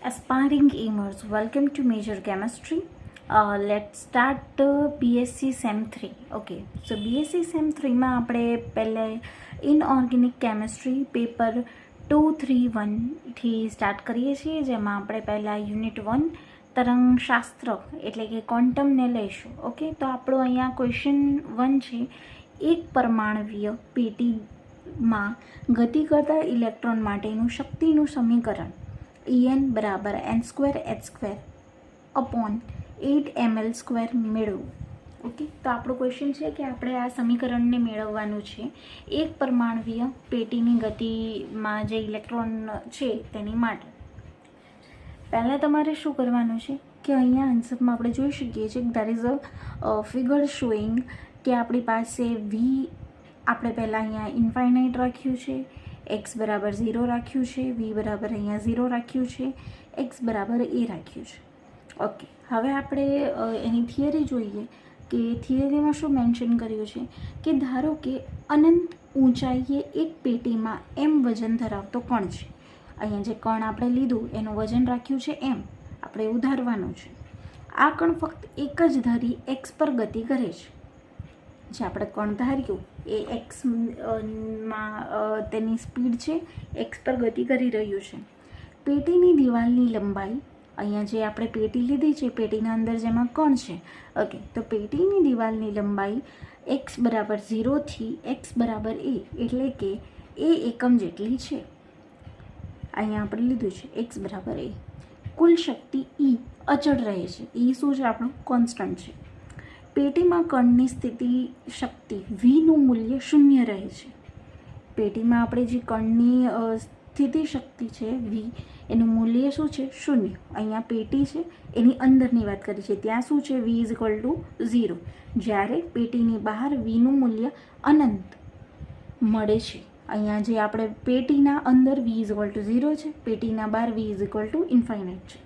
Aspiring aimers, welcome to Major Chemistry. Let's start BSc Sem 3. Okay, so BSc Sem 3 માં આપણે પહેલે inorganic chemistry paper 231થી start કરીએ છીએ, જેમાં આપણે પહેલાં યુનિટ 1 તરંગશાસ્ત્ર એટલે કે ક્વોન્ટમને લઈશું. ઓકે, તો આપણો અહીંયા ક્વેશ્ચન 1 છે. એક પરમાણવીય પેટીમાં ગતિ કરતા ઇલેક્ટ્રોન માટેનું શક્તિનું સમીકરણ En બરાબર n²h² અપોન 8 ml² મેળવવું. ઓકે, તો આપણો ક્વેશ્ચન છે કે આપણે આ સમીકરણને મેળવવાનું છે એક પરમાણવીય પેટીની ગતિમાં જે ઇલેક્ટ્રોન છે તેની માટે. પહેલાં તમારે શું કરવાનું છે કે અહીંયા આન્સરમાં આપણે જોઈ શકીએ છીએ there is a figure showing કે આપણી પાસે વી આપણે પહેલાં અહીંયા ઇન્ફાઇનાઇટ રાખ્યું છે, એક્સ બરાબર 0 રાખ્યું છે, વી બરાબર અહીંયા 0 રાખ્યું છે, એક્સ બરાબર એ રાખ્યું છે. ઓકે, હવે આપણે એની થિયરી જોઈએ કે થિયરીમાં શું મેન્શન કર્યું છે કે ધારો કે અનંત ઊંચાઈએ એક પેટીમાં એમ વજન ધરાવતો કણ છે. અહીંયા જે કણ આપણે લીધું એનું વજન રાખ્યું છે એમ, આપણે એવું ધારવાનું છે. આ કણ ફક્ત એક જ ધારી એક્સ પર ગતિ કરે છે. જે આપણે કણ ધાર્યું એ એક્સમાં તેની સ્પીડ છે, એક્સ પર ગતિ કરી રહ્યું છે. પેટીની દિવાલની લંબાઈ, અહીંયા જે આપણે પેટી લીધી છે પેટીના અંદર જેમાં કણ છે, ઓકે, તો પેટીની દિવાલની લંબાઈ એક્સ બરાબર 0થી એક્સ બરાબર એ એટલે કે એ એકમ જેટલી છે. અહીંયા આપણે લીધું છે એક્સ બરાબર એ. કુલ શક્તિ ઈ અચળ રહે છે. ઈ શું છે? આપણું કોન્સ્ટન્ટ છે. પેટીમાં કણની સ્થિતિ શક્તિ વીનું મૂલ્ય 0 રહે છે. પેટીમાં આપણે જે કણની સ્થિતિ શક્તિ છે વી, એનું મૂલ્ય શું છે? 0. અહીંયા પેટી છે એની અંદરની વાત કરી છે, ત્યાં શું છે? V is equal to 0. જ્યારે પેટીની બહાર વીનું મૂલ્ય અનંત મળે છે. અહીંયા જે આપણે પેટીના અંદર વી ઇઝ ઇક્વલ ટુ 0 છે, પેટીના બહાર v is equal to infinite છે.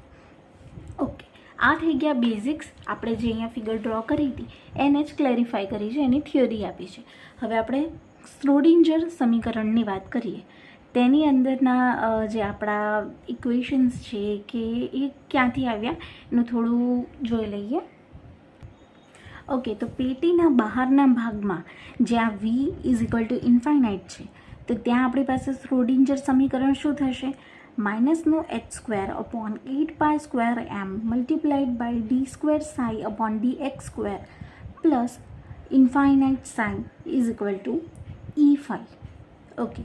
ઓકે, આ થઈ ગયા બેઝિક્સ. આપણે જે અહીંયા ફિગર ડ્રો કરી હતી એને જ ક્લેરિફાઈ કરી છે, એની થિયરી આપી છે. હવે આપણે શ્રોડિંજર સમીકરણની વાત કરીએ. તેની અંદરના જે આપણા ઇક્વેશન્સ છે કે એ ક્યાંથી આવ્યા એનું થોડું જોઈ લઈએ. ઓકે, તો પેટીના બહારના ભાગમાં જ્યાં v is equal to infinite છે, તો ત્યાં આપણી પાસે શ્રોડિંજર સમીકરણ શું થશે? -h² upon 8π² multiplied by d² psi upon dx² plus infinite sign is equal to E5. Okay,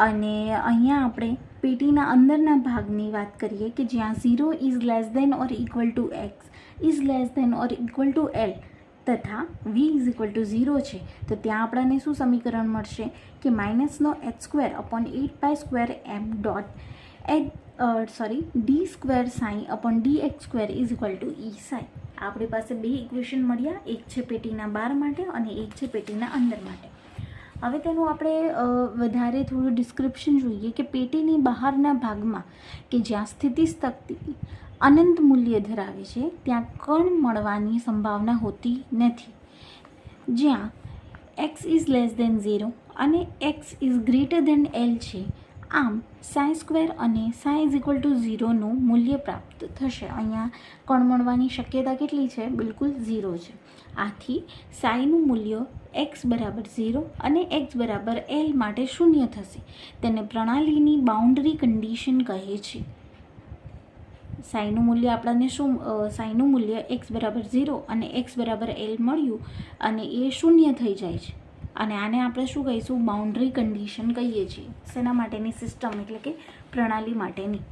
અને અહીંયા આપણે પેટીના અંદરના ભાગની વાત કરીએ કે જ્યાં 0 is less than or equal to x is less than or equal to l તથા v ઇઝ ઇક્વલ ટુ 0 છે, તો ત્યાં આપણને શું સમીકરણ મળશે કે -h² upon 8π² d² psi upon dx² is equal to E psi. આપણી પાસે બે ઇક્વેશન મળ્યા, એક છે પેટીના બહાર માટે અને એક છે પેટીના અંદર માટે. હવે તેનું આપણે વધારે થોડું ડિસ્ક્રિપ્શન જોઈએ કે પેટીની બહારના ભાગમાં કે જ્યાં સ્થિતિશક્તિ અનંત મૂલ્ય ધરાવે છે ત્યાં કણ મળવાની સંભાવના હોતી નથી. જ્યાં x ઇઝ લેસ દેન 0 અને x is greater than l છે, આમ psi² અને psi ઇઝ ઇક્વલ ટુ 0નું મૂલ્ય પ્રાપ્ત થશે. અહીંયા કણ મળવાની શક્યતા કેટલી છે? બિલકુલ 0 છે. આથી સાઈનું મૂલ્ય x બરાબર 0 અને x બરાબર l માટે 0 થશે. તેને પ્રણાલીની બાઉન્ડ્રી કન્ડિશન કહે છે. સાઈનું મૂલ્ય આપણને શું? સાઈનું મૂલ્ય x બરાબર 0 અને x બરાબર l મળ્યું અને એ 0 થઈ જાય છે. અને આને આપણે શું કહીશું? બાઉન્ડ્રી કન્ડિશન કહીએ છીએ. શેના માટેની? સિસ્ટમ એટલે કે પ્રણાલી માટેની.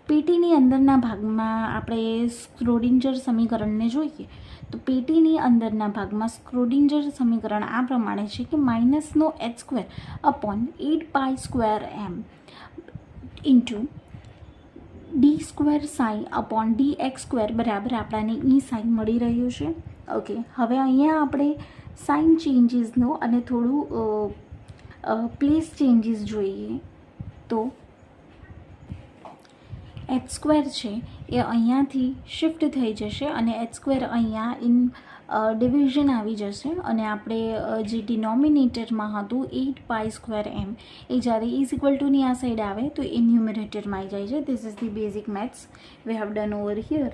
પેટીની અંદરના ભાગમાં આપણે શ્રોડિંજર સમીકરણને જોઈએ તો પેટીની અંદરના ભાગમાં શ્રોડિંજર સમીકરણ આ પ્રમાણે છે કે -h² upon 8π² into d² psi upon dx² બરાબર આપણને E સાઈ મળી રહ્યું છે. ઓકે, હવે અહીંયા આપણે સાઇન ચેન્જીસનો અને થોડું પ્લેસ ચેન્જીસ જોઈએ. તો h² છે એ અહીંયાથી શિફ્ટ થઈ જશે અને h² અહીંયા ડિવિઝન આવી જશે અને આપણે જે ડિનોમિનેટરમાં હતું 8π²m એ જ્યારે ઇઝ ઇક્વલ ટુની આ સાઈડ આવે તો એ ન્યુમરેટરમાં આવી જાય છે. This is the basic maths we have done over here.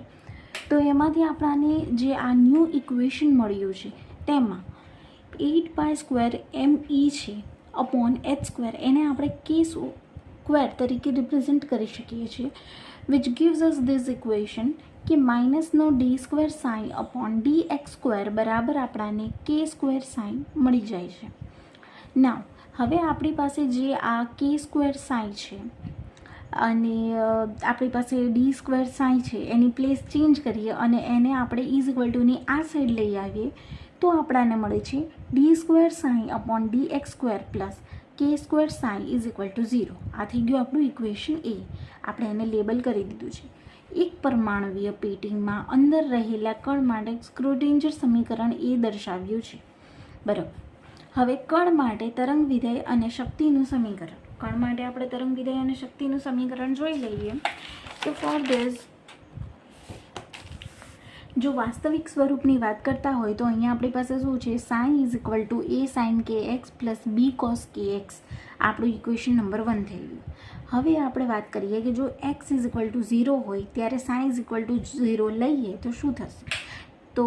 તો એમાંથી આપણાને જે આ ન્યૂ ઇક્વેશન મળ્યું છે તેમાં 8π²me છે અપોન h² એને આપણે k² તરીકે રિપ્રેઝેન્ટ કરી શકીએ છીએ, which gives us this equation કે -d² સાઇન અપોન dx² બરાબર આપણાને k² સાઇન મળી જાય છે. નાવ હવે આપણી પાસે જે આ k² સાઇન છે અને આપણી પાસે d² સાઇન છે એની પ્લેસ ચેન્જ કરીએ અને એને આપણે ઇઝ ઇક્વલ ટુની આ સાઈડ લઈ આવીએ તો આપણાને મળે છે d² sine upon dx² plus k² sign is equal to 0. આ થઈ ગયું આપણું ઇક્વેશન એ. આપણે એને લેબલ કરી દીધું છે. એક પરમાણુવીય પેટીમાં અંદર રહેલા કણ માટે સ્ક્રોડિંજર સમીકરણ એ દર્શાવ્યું છે. બરાબર. હવે કણ માટે તરંગ વિધેય અને શક્તિનું સમીકરણ. કણ માટે આપણે તરંગ વિધેય અને શક્તિનું સમીકરણ જોઈ લઈએ. તો ફોર ધીસ જો વાસ્તવિક સ્વરૂપની વાત કરતા હોય તો અહીંયા આપણી પાસે શું છે, sine is equal to a sine kx plus b cos kx આપણું ઇક્વેશન નંબર 1 થઈ ગયું. હવે આપણે વાત કરીએ કે જો x ઇઝ ઇક્વલ ટુ 0 હોય ત્યારે સાઇન ઇઝ ઇક્વલ ટુ 0 લઈએ તો શું થશે. તો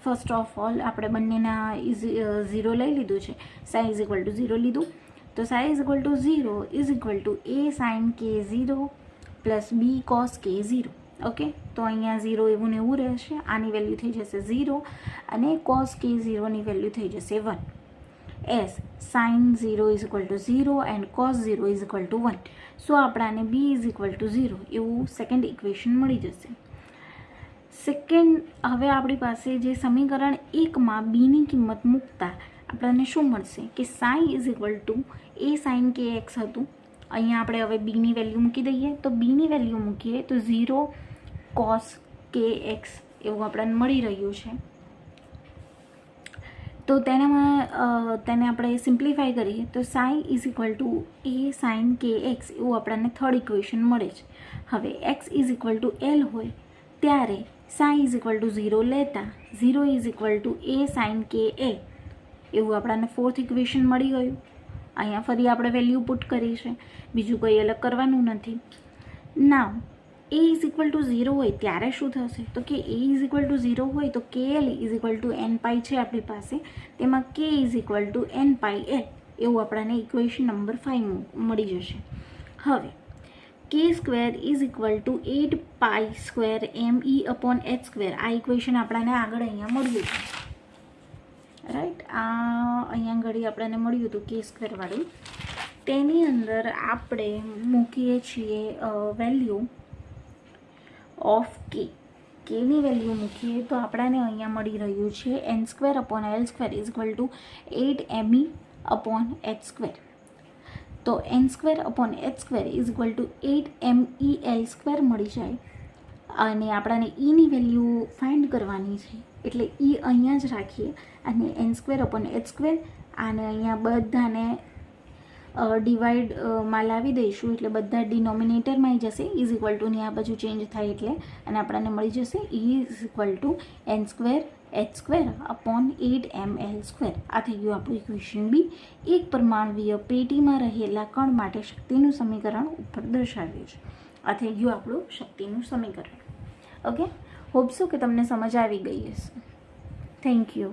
ફર્સ્ટ ઓફ ઓલ આપણે બંનેના 0 લઈ લીધું છે. સાઇન ઇઝ ઇક્વલ ટુ 0 લીધું તો sine is equal to 0 is equal to a sine k0 plus b cos k0. Okay, તો અહીંયા 0 એવું ને એવું રહેશે. આની વેલ્યુ થઈ જશે 0 અને cos k0ની વેલ્યુ થઈ જશે 1. As sine 0 is equal to 0 and cos 0 is equal to 1. So આપણાને b ઇઝ ઇક્વલ ટુ 0 એવું સેકન્ડ ઇક્વેશન મળી જશે. સેકન્ડ હવે આપણી પાસે જે સમીકરણ 1માં બીની કિંમત મૂકતા આપણને શું મળશે કે sine is equal to a sine kx હતું. અહીંયા આપણે હવે બીની વેલ્યુ મૂકી દઈએ તો બીની વેલ્યુ મૂકીએ તો 0 cos kx એવું આપણને મળી રહ્યું છે. તો તેને આપણે સિમ્પ્લિફાય કરીએ તો sine is equal to a sine kx એવું આપણને થર્ડ ઇક્વેશન મળે છે. હવે x is equal to l હોય ત્યારે સાઇન ઇઝ ઇક્વલ ટુ 0 લેતા 0 is equal to a sine ka એવું આપણને ફોર્થ ઇક્વેશન મળી ગયું. અહીંયા ફરી આપણે વેલ્યુ પુટ કરી છે, બીજું કંઈ અલગ કરવાનું નથી. નાવ a ઇઝ ઇક્વલ ટુ 0 હોય ત્યારે શું થશે તો કે a ઇઝ ઇક્વલ ટુ 0 હોય તો kl is equal two nπ છે આપણી પાસે, તેમાં k is equal two nπl એવું આપણને ઇક્વેશન નંબર 5 મળી જશે. હવે k² is equal two 8π²me upon h². આ ઇક્વેશન આપણને આગળ અહીંયા મળ્યું છે, રાઈટ. આ અહીંયા ઘડી આપણને મળ્યું હતું k² વાળું. તેની અંદર આપણે મૂકીએ છીએ વેલ્યુ ઓફ કેની વેલ્યુ મૂકીએ તો આપણને અહીંયા મળી રહ્યું છે n² upon l² is equal two 8me upon h². તો n² upon h² is equal two 8mel² મળી જાય અને આપણને ની વેલ્યુ ફાઇન્ડ કરવાની છે એટલે અહીંયા જ રાખીએ અને n² અપોન h² આને અહીંયા બધાને ડિવાઈડમાં લાવી દઈશું એટલે બધા ડિનોમિનેટરમાં આવી જશે. ઇઝ ઇક્વલ ટુની આ બાજુ ચેન્જ થાય એટલે અને આપણને મળી જશે is equal two n² h² upon 8ml². આ થઈ ગયું આપણું ઇક્વેશન બી. એક પરમાણુવીય પેટીમાં રહેલા કણ માટે શક્તિનું સમીકરણ ઉપર દર્શાવ્યું છે. આ થઈ ગયું આપણું શક્તિનું સમીકરણ. ઓકે, હોપ સો કે તમને સમજ આવી ગઈ હશે. Thank you.